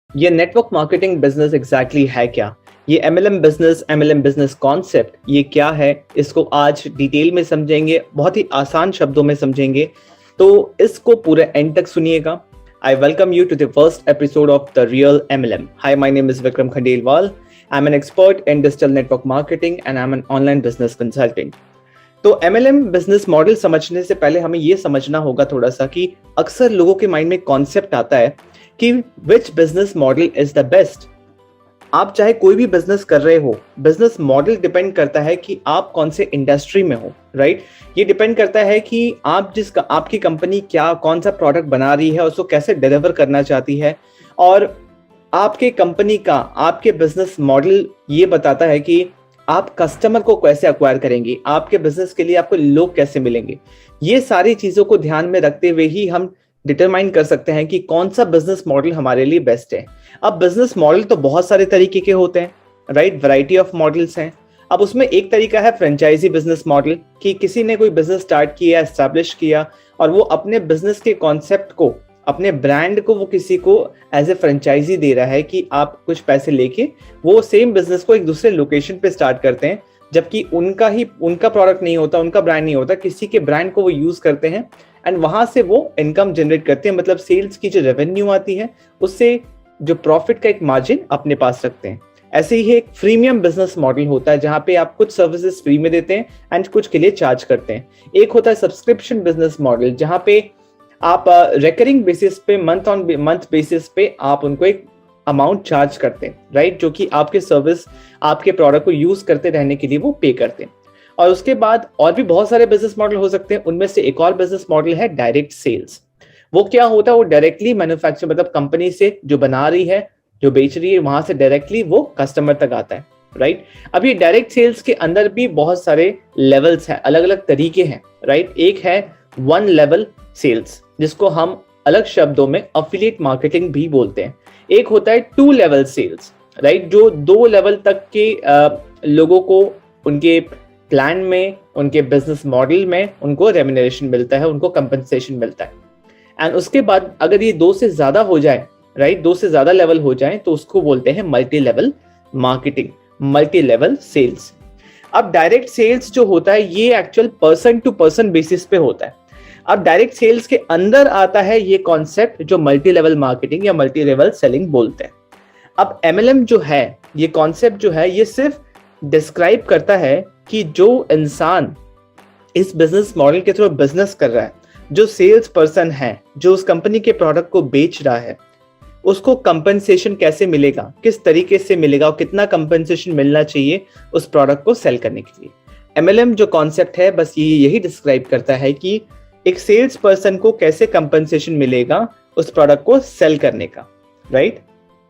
ये network marketing business exactly है क्या? ये एमएलएम बिजनेस कॉन्सेप्ट ये क्या है? इसको आज डिटेल में समझेंगे, बहुत ही आसान शब्दों में समझेंगे, तो इसको पूरे एंड तक सुनिएगा। I welcome you to the first episode of The Real MLM. Hi, my name is Vikram Khandelwal. I'm an expert in digital network marketing and I'm an online business consultant. तो MLM business model समझने से पहले हमें ये समझना होगा थोड़ा सा कि अक्सर लोगों के माइंड में कॉन्सेप्ट आता है कि which business model is the best. आप चाहे कोई भी बिजनेस कर रहे हो, बिजनेस मॉडल डिपेंड करता है कि आप कौन से इंडस्ट्री में हो, राइट? ये डिपेंड करता है कि आपकी कंपनी क्या कौन सा प्रोडक्ट बना रही है, उसको कैसे डिलीवर करना चाहती है, और आपके कंपनी का आपके बिजनेस मॉडल ये बताता है कि आप कस्टमर को कैसे अक्वायर करेंगे, आपके बिजनेस के लिए आपको लोग कैसे मिलेंगे। ये सारी चीजों को ध्यान में रखते हुए ही हम डिटरमाइन कर सकते हैं कि कौन सा बिजनेस मॉडल हमारे लिए बेस्ट है। अब बिजनेस मॉडल तो बहुत सारे तरीके के होते हैं, राइट? वैरायटी ऑफ मॉडल्स हैं। अब उसमें एक तरीका है फ्रेंचाइजी बिजनेस मॉडल, कि किसी ने कोई बिजनेस स्टार्ट किया, एस्टैब्लिश किया, और वो अपने बिजनेस के कॉन्सेप्ट को, अपने ब्रांड को वो किसी को एज ए फ्रेंचाइजी दे रहा है कि आप कुछ पैसे लेके वो सेम बिजनेस को एक दूसरे लोकेशन पे स्टार्ट करते हैं, जबकि उनका प्रोडक्ट नहीं होता, उनका ब्रांड नहीं होता, किसी के ब्रांड को वो यूज करते हैं एंड वहां से वो इनकम जनरेट करते हैं। मतलब सेल्स की जो रेवेन्यू आती है उससे जो प्रॉफिट का एक मार्जिन अपने पास रखते हैं। ऐसे ही एक फ्रीमियम बिजनेस मॉडल होता है जहां पे आप कुछ सर्विसेज फ्री में देते हैं एंड कुछ के लिए चार्ज करते हैं। एक होता है सब्सक्रिप्शन बिजनेस मॉडल जहां पे आप रिकरिंग बेसिस पे, मंथ ऑन मंथ बेसिस पे आप उनको एक अमाउंट चार्ज करते हैं, राइट? जो कि आपके सर्विस, आपके प्रोडक्ट को यूज करते रहने के लिए वो पे करते हैं। और उसके बाद और भी बहुत सारे बिजनेस मॉडल हो सकते हैं। उनमें से एक और बिजनेस मॉडल है डायरेक्ट सेल्स। वो क्या होता है? वो डायरेक्टली मैन्युफैक्चर, मतलब कंपनी से जो बना रही है, जो बेच रही है, वहां से डायरेक्टली वो कस्टमर तक आता है, राइट? अब ये डायरेक्ट सेल्स के अंदर भी बहुत सारे लेवल्स हैं, अलग अलग तरीके हैं, राइट? एक है वन लेवल सेल्स, जिसको हम अलग शब्दों में अफिलिएट मार्केटिंग भी बोलते हैं। एक होता है टू लेवल सेल्स, राइट? जो दो लेवल तक के लोगों को उनके प्लान में, उनके बिजनेस मॉडल में उनको रेम्यूनरेशन मिलता है, उनको कंपनसेशन मिलता है। एंड उसके बाद अगर ये दो से ज्यादा हो जाए, राइट, दो से ज्यादा लेवल हो जाए, तो उसको बोलते हैं multi level marketing, multi level sales. अब डायरेक्ट सेल्स जो होता है ये actual person to person basis पे होता है। अब डायरेक्ट सेल्स के अंदर आता है ये कॉन्सेप्ट जो मल्टी लेवल मार्केटिंग या मल्टी लेवल सेलिंग बोलते हैं। अब एमएलएम जो है, ये कॉन्सेप्ट जो है, ये सिर्फ डिस्क्राइब करता है कि जो इंसान इस बिजनेस मॉडल के थ्रू बिजनेस कर रहा है, जो सेल्स पर्सन है, जो उस कंपनी के प्रोडक्ट को बेच रहा है, उसको कंपनसेशन कैसे मिलेगा, किस तरीके से मिलेगा और कितना कंपनसेशन मिलना चाहिए उस प्रोडक्ट को सेल करने के लिए। एमएलएम जो कॉन्सेप्ट है बस यही डिस्क्राइब करता है कि एक सेल्स पर्सन को कैसे कंपनसेशन मिलेगा उस प्रोडक्ट को सेल करने का, राइट?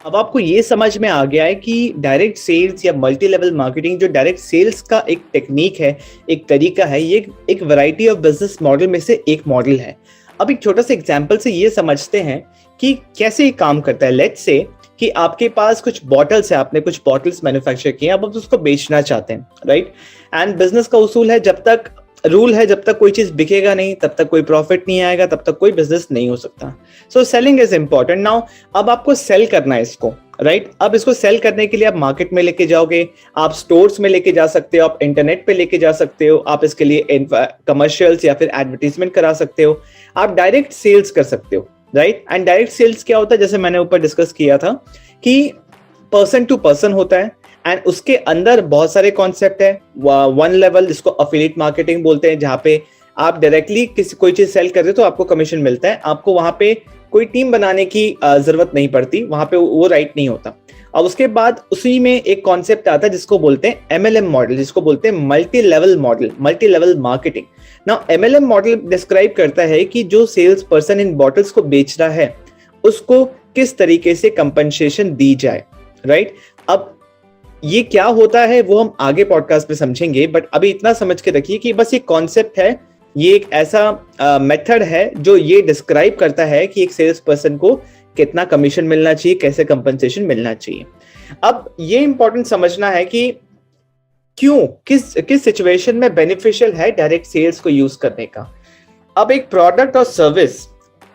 अब आपको ये समझ में आ गया है कि डायरेक्ट सेल्स या मल्टी लेवल मार्केटिंग जो डायरेक्ट सेल्स का एक टेक्निक है, एक तरीका है, ये एक वैरायटी ऑफ बिजनेस मॉडल में से एक मॉडल है। अब एक छोटा सा एग्जांपल से ये समझते हैं कि कैसे ये काम करता है। लेट्स से कि आपके पास कुछ बॉटल्स है, आपने कुछ बॉटल्स मैन्युफैक्चर किए, अब आप उसको बेचना चाहते हैं, राइट? एंड बिजनेस का उसूल है, रूल है, जब तक कोई चीज बिकेगा नहीं तब तक कोई प्रॉफिट नहीं आएगा, तब तक कोई बिजनेस नहीं हो सकता। So selling is important. Now अब आपको सेल करना है इसको, राइट? अब इसको सेल करने के लिए आप मार्केट में लेके जाओगे, आप स्टोर्स में लेके जा सकते हो, आप इंटरनेट पे लेके जा सकते हो, आप इसके लिए कमर्शियल्स या फिर एडवर्टीजमेंट करा सकते हो, आप डायरेक्ट सेल्स कर सकते हो, राइट? एंड डायरेक्ट सेल्स क्या होता है, जैसे मैंने ऊपर डिस्कस किया था कि पर्सन टू पर्सन होता है एंड उसके अंदर बहुत सारे कॉन्सेप्ट है। वन लेवल जिसको अफिलिएट मार्केटिंग बोलते हैं, जहाँ पे आप डायरेक्टली कोई चीज सेल कर रहे हो तो आपको कमीशन मिलता है, आपको वहां पे कोई टीम बनाने की जरूरत नहीं पड़ती, वहां पे वो राइट नहीं होता। और उसके बाद उसी में एक कॉन्सेप्ट आता है जिसको बोलते हैं एमएलएम मॉडल, जिसको बोलते हैं multi level model, multi level marketing. Now MLM model describe करता है कि जो सेल्स पर्सन इन बॉटल्स को बेच रहा है उसको किस तरीके से कंपनसेशन दी जाए, राइट? अब ये क्या होता है वो हम आगे पॉडकास्ट में समझेंगे, बट अभी इतना समझ के रखिए कि बस ये कॉन्सेप्ट है, ये एक ऐसा मेथड है जो ये डिस्क्राइब करता है कि एक सेल्स पर्सन को कितना कमीशन मिलना चाहिए, कैसे कंपनसेशन मिलना चाहिए। अब ये इंपॉर्टेंट समझना है कि क्यों, किस सिचुएशन में बेनिफिशियल है डायरेक्ट सेल्स को यूज करने का। अब एक प्रोडक्ट और सर्विस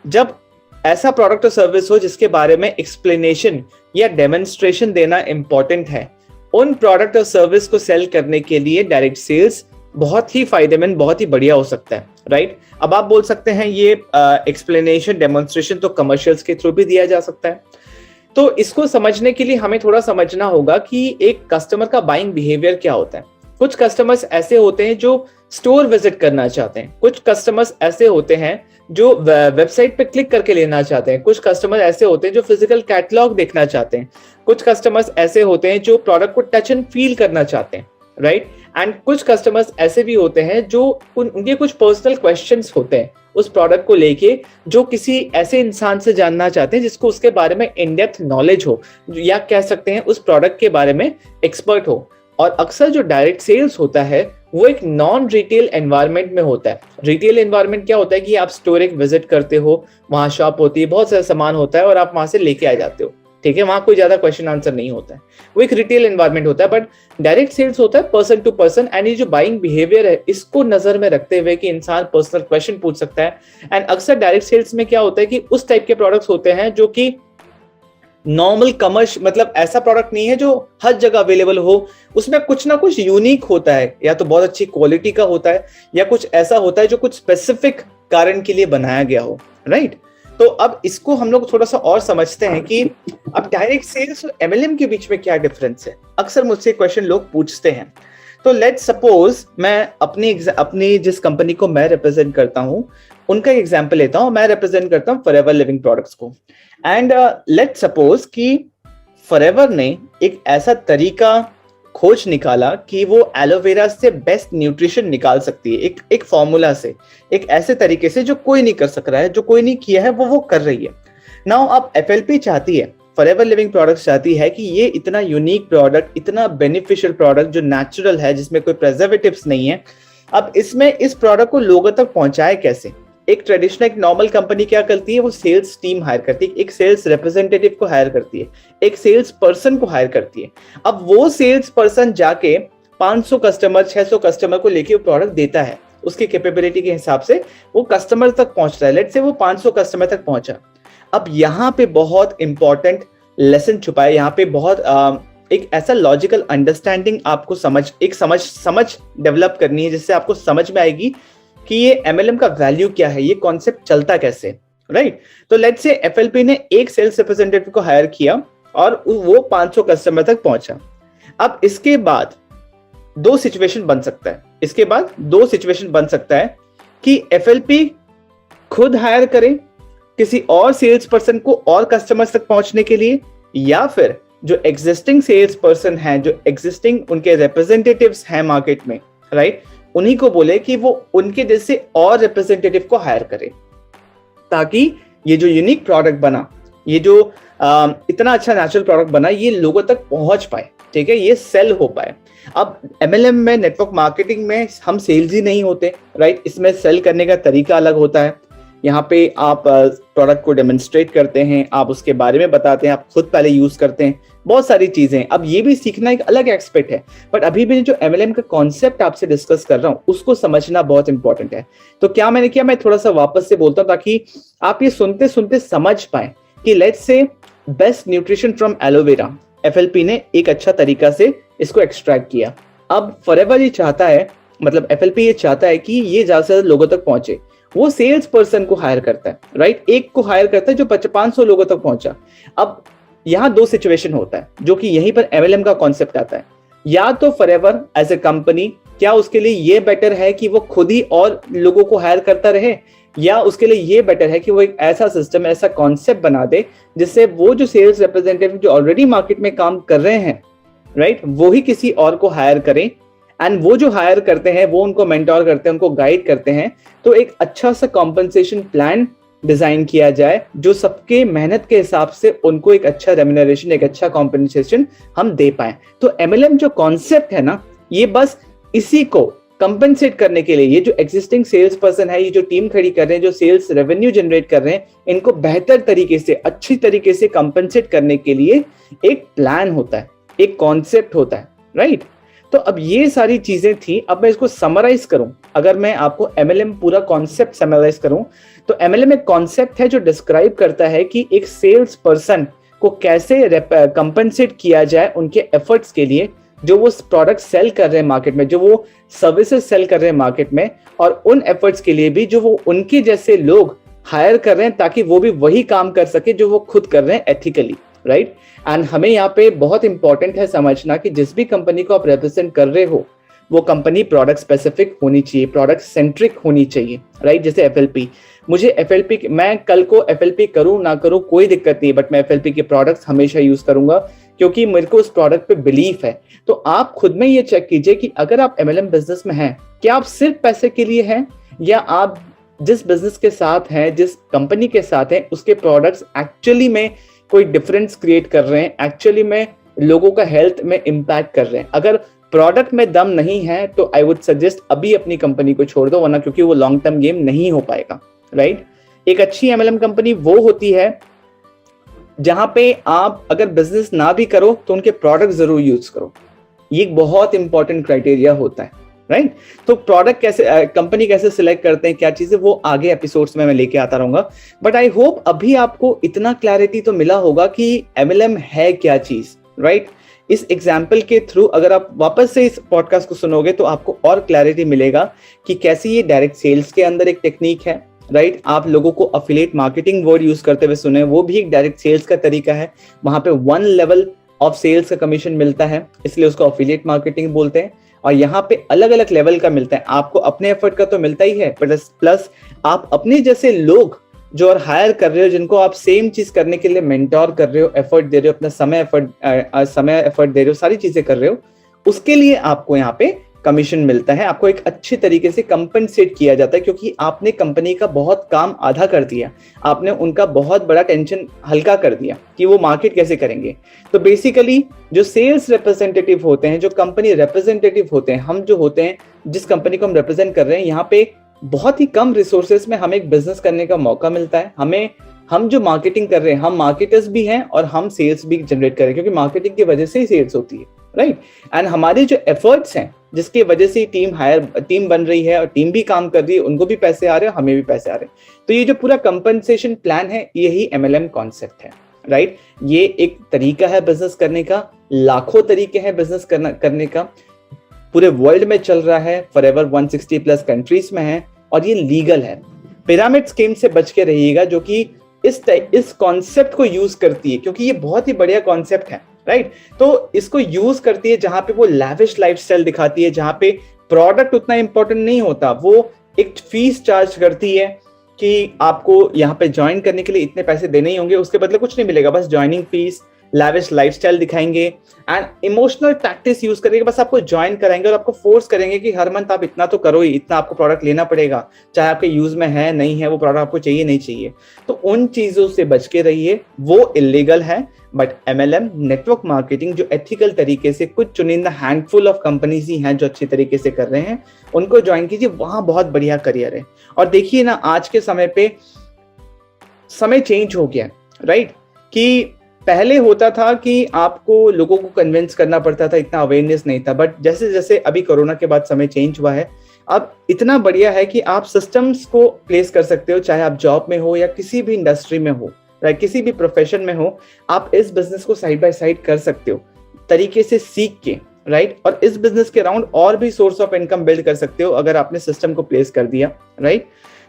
जब ऐसा प्रोडक्ट और सर्विस हो जिसके बारे में एक्सप्लेनेशन या डेमोन्स्ट्रेशन देना इंपॉर्टेंट है। उन प्रोडक्ट और सर्विस को सेल करने के लिए डायरेक्ट सेल्स बहुत ही फायदेमंद, बहुत ही बढ़िया हो सकता है, राइट। अब आप बोल सकते हैं ये एक्सप्लेनेशन डेमोन्स्ट्रेशन तो कमर्शियल्स के थ्रू भी दिया जा सकता है। तो इसको समझने के लिए हमें थोड़ा समझना होगा कि एक कस्टमर का बाइंग बिहेवियर क्या होता है। कुछ कस्टमर्स ऐसे होते हैं जो स्टोर विजिट करना चाहते हैं, कुछ कस्टमर्स ऐसे होते हैं जो वेबसाइट पे क्लिक करके लेना चाहते हैं, कुछ कस्टमर ऐसे होते हैं जो फिजिकल कैटलॉग देखना चाहते हैं, कुछ कस्टमर्स ऐसे होते हैं जो प्रोडक्ट को टच एंड फील करना चाहते हैं, राइट। एंड कुछ कस्टमर्स ऐसे भी होते हैं जो उनके कुछ पर्सनल क्वेश्चंस होते हैं उस प्रोडक्ट को लेके, जो किसी ऐसे इंसान से जानना चाहते हैं जिसको उसके बारे में इन डेप्थ नॉलेज हो, या कह सकते हैं उस प्रोडक्ट के बारे में एक्सपर्ट हो। और अक्सर जो डायरेक्ट सेल्स होता है वो एक नॉन रिटेल एनवायरनमेंट में होता है। रिटेल एनवायरनमेंट क्या होता है कि आप स्टोर एक विजिट करते हो, वहां शॉप होती है, बहुत सारा सामान होता है और आप वहां से लेके आ जाते हो, ठीक है। वहां कोई ज्यादा क्वेश्चन आंसर नहीं होता है, वो एक रिटेल एनवायरनमेंट होता है। बट डायरेक्ट सेल्स होता है पर्सन टू पर्सन, एंड ये जो बाइंग बिहेवियर है इसको नजर में रखते हुए कि इंसान पर्सनल क्वेश्चन पूछ सकता है। एंड अक्सर डायरेक्ट सेल्स में क्या होता है कि उस टाइप के प्रोडक्ट्स होते हैं जो कि नॉर्मल कमर्शियल, मतलब ऐसा प्रोडक्ट नहीं है जो हर जगह अवेलेबल हो, उसमें कुछ ना कुछ यूनिक होता है, या तो बहुत अच्छी क्वालिटी का होता है या कुछ ऐसा होता है जो कुछ स्पेसिफिक कारण के लिए बनाया गया हो, राइट। तो अब इसको हम लोग थोड़ा सा और समझते हैं कि अब डायरेक्ट सेल्स और एमएलएम के बीच में क्या डिफरेंस है। अक्सर मुझसे क्वेश्चन लोग पूछते हैं। तो लेट्स सपोज मैं अपनी जिस कंपनी को मैं रिप्रेजेंट करता हूं उनका एग्जांपल लेता हूं। मैं रिप्रेजेंट करता हूं फॉरएवर लिविंग प्रोडक्ट्स को, एंड लेट्स सपोज कि फॉरएवर ने एक ऐसा तरीका खोज निकाला कि वो एलोवेरा से बेस्ट न्यूट्रिशन निकाल सकती है, एक फॉर्मूला से, एक ऐसे तरीके से जो कोई नहीं कर सक रहा है, जो कोई नहीं किया है वो कर रही है। नाउ अब एफएलपी चाहती है, फॉरएवर लिविंग प्रोडक्ट्स चाहती है कि ये इतना यूनिक प्रोडक्ट, इतना बेनिफिशियल प्रोडक्ट जो नेचुरल है, जिसमें कोई प्रिजर्वेटिव्स नहीं है, अब इसमें इस प्रोडक्ट को लोगों तक पहुंचाए कैसे। एक ट्रेडिशनल, एक नॉर्मल कंपनी क्या करती है, वो सेल्स टीम हायर करती है, एक सेल्स रिप्रेजेंटेटिव को हायर करती है, एक सेल्स पर्सन को हायर करती है। अब वो सेल्स पर्सन जाके 500 कस्टमर, 600 कस्टमर को लेके वो प्रोडक्ट देता है, उसकी कैपेबिलिटी के हिसाब से वो कस्टमर तक पहुंच रहा है। लेट्स से वो 500 कस्टमर तक पहुंचा। अब यहाँ पे बहुत इंपॉर्टेंट लेसन छुपा है, यहाँ पे बहुत एक ऐसा लॉजिकल अंडरस्टैंडिंग आपको समझ डेवलप करनी है, जिससे आपको समझ में आएगी कि ये एमएलएम का वैल्यू क्या है, ये कॉन्सेप्ट चलता कैसे, राइट। तो लेट्स से एफएलपी ने एक सेल्स रिप्रेजेंटेटिव को हायर किया और वो 500 कस्टमर तक पहुंचा। अब इसके बाद दो सिचुएशन बन सकता है कि एफएलपी खुद हायर करे किसी और सेल्स पर्सन को और कस्टमर्स तक पहुंचने के लिए, या फिर जो एग्जिस्टिंग सेल्स पर्सन है, जो एग्जिस्टिंग उनके रिप्रेजेंटेटिव्स हैं मार्केट में, राइट, उन्हीं को बोले कि वो उनके जैसे और रिप्रेजेंटेटिव को हायर करे, ताकि ये जो यूनिक प्रोडक्ट बना, ये जो इतना अच्छा नेचुरल प्रोडक्ट बना, ये लोगों तक पहुंच पाए, ठीक है, ये सेल हो पाए। अब एमएलएम में, नेटवर्क मार्केटिंग में हम सेल्स ही नहीं होते, राइट। इसमें सेल करने का तरीका अलग होता है। यहाँ पे आप प्रोडक्ट को डेमोन्स्ट्रेट करते हैं, आप उसके बारे में बताते हैं, आप खुद पहले यूज करते हैं, बहुत सारी चीजें। अब ये भी सीखना एक अलग एक्सपेक्ट है, बट अभी भी जो एमएलएम का कॉन्सेप्ट आपसे डिस्कस कर रहा हूँ उसको समझना बहुत इंपॉर्टेंट है। तो क्या मैंने किया, मैं थोड़ा सा वापस से बोलता हूँ ताकि आप ये सुनते सुनते समझ पाए कि let's say best nutrition from aloe vera, FLP ने एक अच्छा तरीका से इसको एक्सट्रैक्ट किया। अब फॉरएवर ये चाहता है, मतलब एफएलपी ये चाहता है कि ये ज्यादा से ज्यादा लोगों तक पहुंचे। वो सेल्स पर्सन को हायर करता है, राइट, एक को हायर करता है जो 500 लोगों तक पहुंचा। अब यहाँ दो सिचुएशन होता है जो कि यहीं पर एमएलएम का कॉन्सेप्ट आता है। या तो फॉरएवर एज ए कंपनी, क्या उसके लिए ये बेटर है कि वो खुद ही और लोगों को हायर करता रहे, या उसके लिए ये बेटर है कि वो एक ऐसा सिस्टम, ऐसा कॉन्सेप्ट बना दे जिससे वो जो सेल्स रिप्रेजेंटेटिव जो ऑलरेडी मार्केट में काम कर रहे हैं, राइट, वो ही किसी और को हायर करें, एंड वो जो हायर करते हैं वो उनको मेंटोर करते हैं, उनको गाइड करते हैं। तो एक अच्छा सा कॉम्पनसेशन प्लान डिजाइन किया जाए जो सबके मेहनत के हिसाब से उनको एक अच्छा रेम्यूनरेशन, एक अच्छा कॉम्पनसेशन हम दे पाए। तो एमएलएम जो कॉन्सेप्ट है ना, ये बस इसी को कंपनसेट करने के लिए, ये जो एग्जिस्टिंग सेल्स पर्सन है, ये जो टीम खड़ी कर रहे हैं, जो सेल्स रेवेन्यू जनरेट कर रहे हैं, इनको बेहतर तरीके से, अच्छी तरीके से कंपनसेट करने के लिए एक प्लान होता है, एक कॉन्सेप्ट होता है, राइट। तो अब ये सारी चीजें थी। अब मैं इसको समराइज करूं, अगर मैं आपको एमएलएम पूरा कॉन्सेप्ट समराइज करूं, तो एमएलएम एक कॉन्सेप्ट है जो डिस्क्राइब करता है कि एक सेल्स पर्सन को कैसे कंपनसेट किया जाए उनके एफर्ट्स के लिए, जो वो प्रोडक्ट सेल कर रहे हैं मार्केट में, जो वो सर्विसेज सेल कर रहे हैं मार्केट में, और उन एफर्ट्स के लिए भी जो वो उनके जैसे लोग हायर कर रहे हैं ताकि वो भी वही काम कर सके जो वो खुद कर रहे हैं एथिकली, राइट। एंड हमें यहाँ पे बहुत इंपॉर्टेंट है समझना कि जिस भी कंपनी को आप रिप्रेजेंट कर रहे हो वो कंपनी प्रोडक्ट स्पेसिफिक होनी चाहिए, प्रोडक्ट सेंट्रिक होनी चाहिए, राइट। जैसे एफएलपी, मुझे एफएलपी, मैं कल को एफएलपी करूं ना करूं कोई दिक्कत नहीं, बट मैं एफएलपी के प्रोडक्ट्स हमेशा यूज करूंगा क्योंकि मेरे को उस प्रोडक्ट पे बिलीफ है। तो आप खुद में ये चेक कीजिए कि अगर आप एमएलएम बिजनेस में हैं, क्या आप सिर्फ पैसे के लिए हैं, या आप जिस बिजनेस के साथ हैं, जिस कंपनी के साथ हैं, उसके प्रोडक्ट्स एक्चुअली में कोई डिफरेंस क्रिएट कर रहे हैं, एक्चुअली में लोगों का हेल्थ में इंपैक्ट कर रहे हैं। अगर प्रोडक्ट में दम नहीं है तो आई वुड सजेस्ट अभी अपनी कंपनी को छोड़ दो, वरना क्योंकि वो लॉन्ग टर्म गेम नहीं हो पाएगा, राइट। एक अच्छी एमएलएम कंपनी वो होती है जहां पे आप अगर बिजनेस ना भी करो तो उनके प्रोडक्ट जरूर यूज करो। ये एक बहुत इंपॉर्टेंट क्राइटेरिया होता है, राइट। तो प्रोडक्ट कैसे, कंपनी कैसे सिलेक्ट करते हैं, क्या चीजें, वो आगे एपिसोड्स में मैं लेके आता रहूंगा। बट आई होप अभी आपको इतना क्लैरिटी तो मिला होगा कि एमएलएम है क्या चीज, राइट। इस एग्जाम्पल के थ्रू अगर आप वापस से इस पॉडकास्ट को सुनोगे तो आपको और क्लैरिटी मिलेगा कि कैसे ये डायरेक्ट सेल्स के अंदर एक टेक्निक है, राइट। आप लोगों को अफिलिएट मार्केटिंग वर्ड यूज करते हुए सुने, वो भी एक डायरेक्ट सेल्स का तरीका है। वहां पे 1 लेवल ऑफ सेल्स का कमीशन मिलता है, इसलिए उसको अफिलिएट मार्केटिंग बोलते हैं। और यहाँ पे अलग अलग लेवल का मिलता है, आपको अपने एफर्ट का तो मिलता ही है, प्लस आप अपने जैसे लोग जो और हायर कर रहे हो, जिनको आप सेम चीज करने के लिए मेंटोर कर रहे हो, एफर्ट दे रहे हो, अपना समय एफर्ट दे रहे हो, सारी चीजें कर रहे हो, उसके लिए आपको यहाँ पे कमीशन मिलता है। आपको एक अच्छे तरीके से कंपनसेट किया जाता है क्योंकि आपने कंपनी का बहुत काम आधा कर दिया, आपने उनका बहुत बड़ा टेंशन हल्का कर दिया कि वो मार्केट कैसे करेंगे। तो बेसिकली जो सेल्स रिप्रेजेंटेटिव होते हैं, जो कंपनी रिप्रेजेंटेटिव होते हैं, हम जो होते हैं, जिस कंपनी को हम रिप्रेजेंट कर रहे हैं, यहाँ पे बहुत ही कम रिसोर्सेज में हमें एक बिजनेस करने का मौका मिलता है। हम जो मार्केटिंग कर रहे हैं, हम मार्केटर्स भी हैं और हम सेल्स भी जनरेट कर रहे हैं क्योंकि मार्केटिंग की वजह से ही सेल्स होती है, राइट। एंड हमारे जो एफर्ट्स हैं, जिसकी वजह से टीम बन रही है और टीम भी काम कर रही है, उनको भी पैसे आ रहे हैं, हमें भी पैसे आ रहे हैं। तो ये जो पूरा कंपनसेशन प्लान है, यही एमएलएम कॉन्सेप्ट है, राइट। ये एक तरीका है बिजनेस करने का, लाखों तरीके हैं बिजनेस करने का, पूरे वर्ल्ड में चल रहा है, फॉरएवर 160 प्लस कंट्रीज में है, और ये लीगल है। पिरामिड स्कीम से बच के रहिएगा जो कि इस कॉन्सेप्ट को यूज करती है, क्योंकि ये बहुत ही बढ़िया कॉन्सेप्ट है, राइट। तो इसको यूज करती है जहां पे वो लैविश लाइफस्टाइल दिखाती है, जहां पे प्रोडक्ट उतना इंपॉर्टेंट नहीं होता, वो एक फीस चार्ज करती है कि आपको यहाँ पे ज्वाइन करने के लिए इतने पैसे देने ही होंगे, उसके बदले कुछ नहीं मिलेगा, बस ज्वाइनिंग फीस, लैविश लाइफस्टाइल दिखाएंगे एंड इमोशनल टैक्टिक्स यूज करेंगे, बस आपको ज्वाइन कराएंगे और आपको फोर्स करेंगे कि हर मंथ आप इतना तो करो ही, इतना आपको प्रोडक्ट लेना पड़ेगा, चाहे आपके यूज में है नहीं है, वो प्रोडक्ट आपको चाहिए नहीं चाहिए। तो उन चीजों से बच के रहिए, वो इलीगल है। बट एमएलएम नेटवर्क मार्केटिंग जो एथिकल तरीके से कुछ चुनिंदा हैंडफुल ऑफ कंपनीज ही हैं जो अच्छी तरीके से कर रहे हैं, उनको ज्वाइन कीजिए, वहां बहुत बढ़िया करियर है। और देखिए ना, आज के समय पे समय चेंज हो गया, राइट। कि पहले होता था कि आपको लोगों को कन्विंस करना पड़ता था, इतना अवेयरनेस नहीं था, बट जैसे जैसे अभी कोरोना के बाद समय चेंज हुआ है, अब इतना बढ़िया है कि आप सिस्टम्स को प्लेस कर सकते हो, चाहे आप जॉब में हो या किसी भी इंडस्ट्री में हो, राइट, किसी भी प्रोफेशन में हो, आप इस बिजनेस को साइड बाय साइड कर सकते हो तरीके से सीख के, राइट। और इस बिजनेस के अराउंड और भी सोर्स ऑफ इनकम बिल्ड कर सकते हो अगर आपने सिस्टम को प्लेस कर दिया, राइट।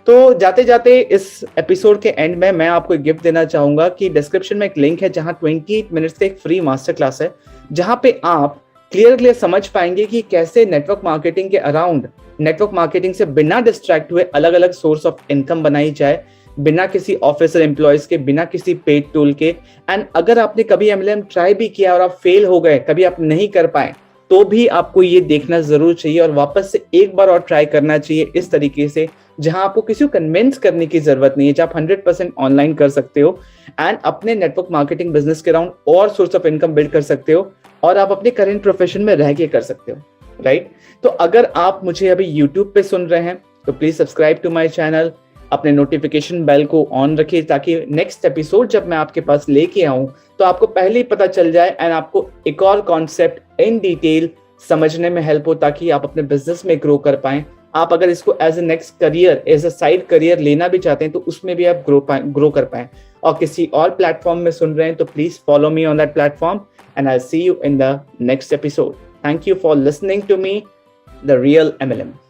तो जाते जाते इस एपिसोड के एंड में मैं आपको एक गिफ्ट देना चाहूंगा कि डिस्क्रिप्शन में एक लिंक है जहां 28 मिनट्स का एक फ्री मास्टर क्लास है, जहां पे आप क्लियर समझ पाएंगे कि कैसे नेटवर्क मार्केटिंग के अराउंड, नेटवर्क मार्केटिंग से बिना डिस्ट्रैक्ट हुए अलग अलग सोर्स ऑफ इनकम बनाई जाए, बिना किसी ऑफिसर एम्प्लॉयज के, बिना किसी पेड टूल के। एंड अगर आपने कभी एमएलएम ट्राई भी किया और आप फेल हो गए, कभी आप नहीं कर पाए, तो भी आपको ये देखना जरूर चाहिए और वापस से एक बार और ट्राई करना चाहिए इस तरीके से, जहां आपको किसी को कन्विंस करने की जरूरत नहीं है, जहां आप 100% ऑनलाइन कर सकते हो एंड अपने नेटवर्क मार्केटिंग बिजनेस के अराउंड और सोर्स ऑफ इनकम बिल्ड कर सकते हो और आप अपने करेंट प्रोफेशन में रह के कर सकते हो, राइट। तो अगर आप मुझे अभी यूट्यूब पे सुन रहे हैं तो please subscribe to my channel, अपने नोटिफिकेशन बेल को ऑन रखिए ताकि नेक्स्ट एपिसोड जब मैं आपके पास लेके आऊं तो आपको पहले ही पता चल जाए एंड आपको एक और कॉन्सेप्ट इन डिटेल समझने में हेल्प हो, ताकि आप अपने बिजनेस में ग्रो कर पाएं। आप अगर इसको as a next career, as a side career लेना भी चाहते हैं तो उसमें भी आप ग्रो कर पाएं। और किसी और प्लेटफॉर्म में सुन रहे हैं तो please follow me on that platform and I see you in the next episode. Thank you for listening to me, the real MLM।